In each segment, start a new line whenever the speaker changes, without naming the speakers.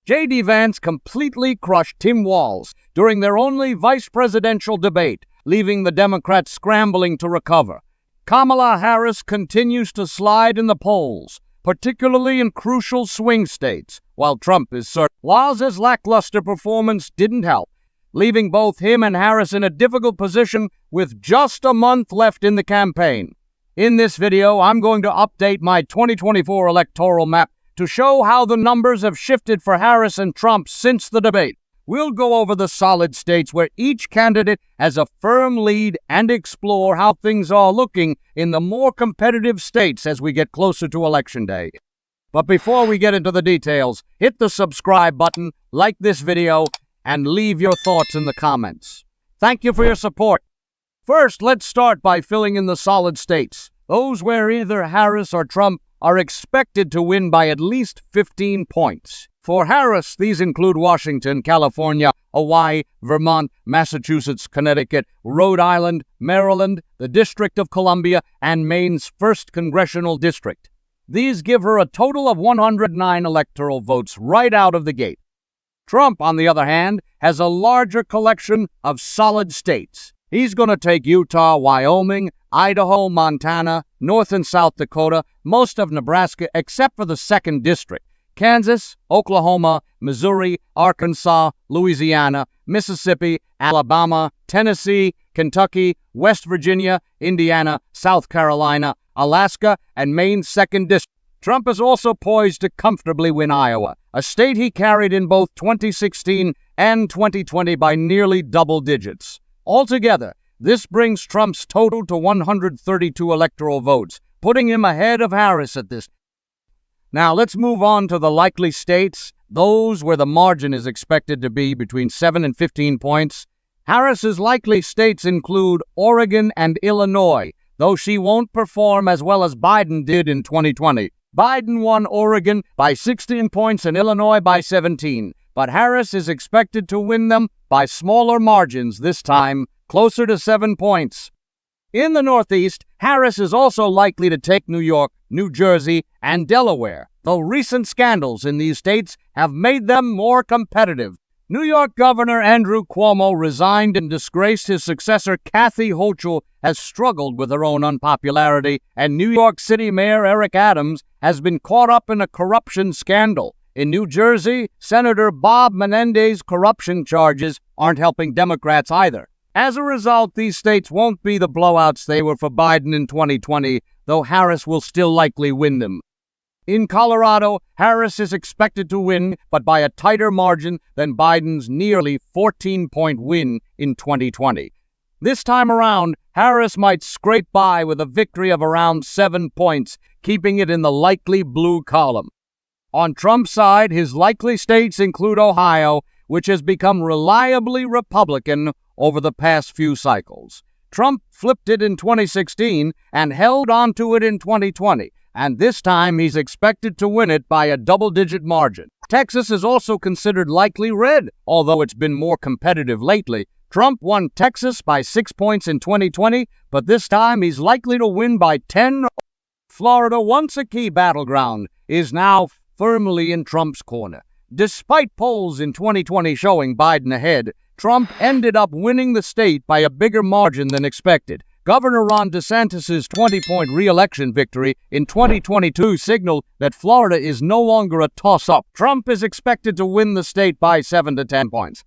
J.D. Vance completely crushed Tim Walz during their only vice presidential debate, leaving the Democrats scrambling to recover. Kamala Harris continues to slide in the polls, particularly in crucial swing states, while Trump is certain. Walz's lackluster performance didn't help, leaving both him and Harris in a difficult position with just a month left in the campaign. In this video, I'm going to update my 2024 electoral map to show how the numbers have shifted for Harris and Trump since the debate. We'll go over the solid states where each candidate has a firm lead and explore how things are looking in the more competitive states as we get closer to Election Day. But before we get into the details, hit the subscribe button, like this video, and leave your thoughts in the comments. Thank you for your support. First, let's start by filling in the solid states, those where either Harris or Trump are expected to win by at least 15 points. For Harris, these include Washington, California, Hawaii, Vermont, Massachusetts, Connecticut, Rhode Island, Maryland, the District of Columbia, and Maine's 1st Congressional District. These give her a total of 109 electoral votes right out of the gate. Trump, on the other hand, has a larger collection of solid states. He's going to take Utah, Wyoming, Idaho, Montana, North and South Dakota, most of Nebraska except for the 2nd District, Kansas, Oklahoma, Missouri, Arkansas, Louisiana, Mississippi, Alabama, Tennessee, Kentucky, West Virginia, Indiana, South Carolina, Alaska, and Maine's 2nd District. Trump is also poised to comfortably win Iowa, a state he carried in both 2016 and 2020 by nearly double digits. Altogether, this brings Trump's total to 132 electoral votes, putting him ahead of Harris at this. Now let's move on to the likely states, those where the margin is expected to be between 7 and 15 points. Harris's likely states include Oregon and Illinois, though she won't perform as well as Biden did in 2020. Biden won Oregon by 16 points and Illinois by 17, but Harris is expected to win them by smaller margins this time, closer to 7 points. In the Northeast, Harris is also likely to take New York, New Jersey, and Delaware, though recent scandals in these states have made them more competitive. New York Governor Andrew Cuomo resigned and disgraced his successor Kathy Hochul has struggled with her own unpopularity, and New York City Mayor Eric Adams has been caught up in a corruption scandal. In New Jersey, Senator Bob Menendez's corruption charges aren't helping Democrats either. As a result, these states won't be the blowouts they were for Biden in 2020, though Harris will still likely win them. In Colorado, Harris is expected to win, but by a tighter margin than Biden's nearly 14-point win in 2020. This time around, Harris might scrape by with a victory of around 7 points, keeping it in the likely blue column. On Trump's side, his likely states include Ohio, which has become reliably Republican over the past few cycles. Trump flipped it in 2016 and held on to it in 2020, and this time he's expected to win it by a double-digit margin. Texas is also considered likely red, although it's been more competitive lately. Trump won Texas by 6 points in 2020, but this time he's likely to win by 10. Florida, once a key battleground, is now firmly in Trump's corner. Despite polls in 2020 showing Biden ahead, Trump ended up winning the state by a bigger margin than expected. Governor Ron DeSantis' 20-point re-election victory in 2022 signaled that Florida is no longer a toss-up. Trump is expected to win the state by 7 to 10 points.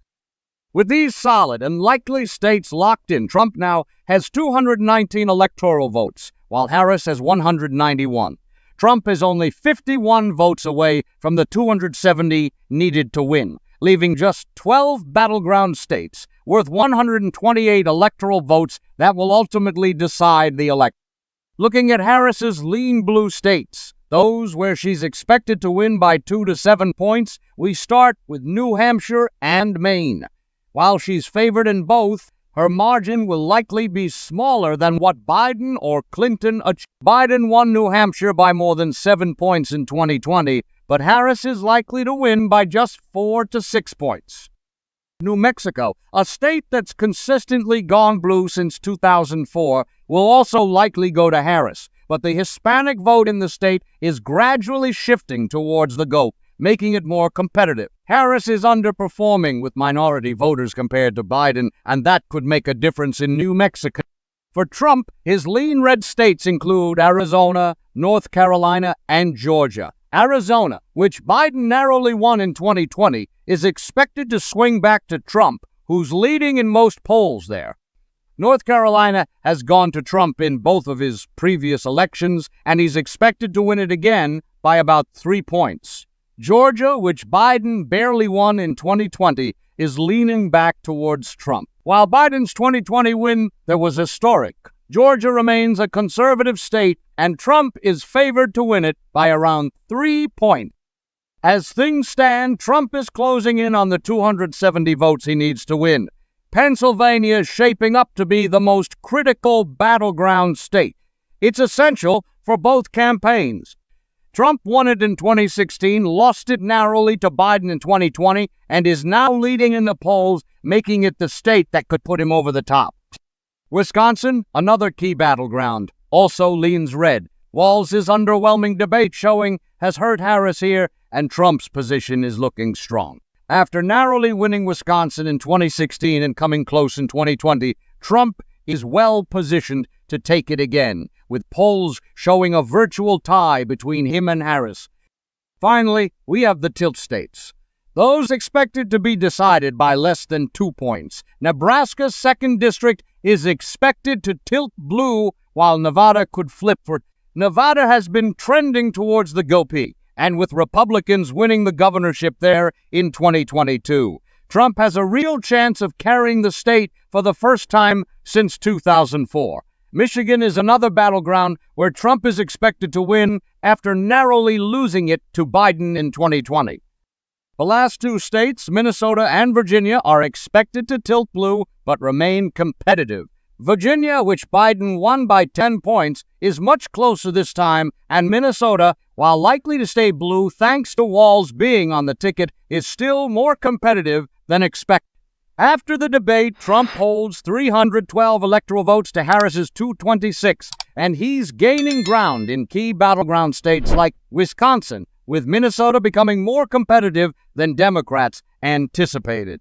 With these solid and likely states locked in, Trump now has 219 electoral votes, while Harris has 191. Trump is only 51 votes away from the 270 needed to win, leaving just 12 battleground states worth 128 electoral votes that will ultimately decide the election. Looking at Harris's lean blue states, those where she's expected to win by 2 to 7 points, we start with New Hampshire and Maine. While she's favored in both, her margin will likely be smaller than what Biden or Clinton achieved. Biden won New Hampshire by more than 7 points in 2020, but Harris is likely to win by just 4 to 6 points. New Mexico, a state that's consistently gone blue since 2004, will also likely go to Harris, but the Hispanic vote in the state is gradually shifting towards the GOP, making it more competitive. Harris is underperforming with minority voters compared to Biden, and that could make a difference in New Mexico. For Trump, his lean red states include Arizona, North Carolina, and Georgia. Arizona, which Biden narrowly won in 2020, is expected to swing back to Trump, who's leading in most polls there. North Carolina has gone to Trump in both of his previous elections, and he's expected to win it again by about 3 points. Georgia, which Biden barely won in 2020, is leaning back towards Trump. While Biden's 2020 win there was historic, Georgia remains a conservative state, and Trump is favored to win it by around 3 points. As things stand, Trump is closing in on the 270 votes he needs to win. Pennsylvania is shaping up to be the most critical battleground state. It's essential for both campaigns. Trump won it in 2016, lost it narrowly to Biden in 2020, and is now leading in the polls, making it the state that could put him over the top. Wisconsin, another key battleground, also leans red. Walz's underwhelming debate showing has hurt Harris here, and Trump's position is looking strong. After narrowly winning Wisconsin in 2016 and coming close in 2020, Trump is well positioned to take it again, with polls showing a virtual tie between him and Harris. Finally, we have the tilt states. Those expected to be decided by less than 2 points. Nebraska's 2nd District is expected to tilt blue, while Nevada could flip for. Nevada has been trending towards the GOP, and with Republicans winning the governorship there in 2022. Trump has a real chance of carrying the state for the first time since 2004. Michigan is another battleground where Trump is expected to win after narrowly losing it to Biden in 2020. The last 2 states, Minnesota and Virginia, are expected to tilt blue but remain competitive. Virginia, which Biden won by 10 points, is much closer this time, and Minnesota, while likely to stay blue thanks to Walz being on the ticket, is still more competitive than expected. After the debate, Trump holds 312 electoral votes to Harris's 226, and he's gaining ground in key battleground states like Wisconsin, with Minnesota becoming more competitive than Democrats anticipated.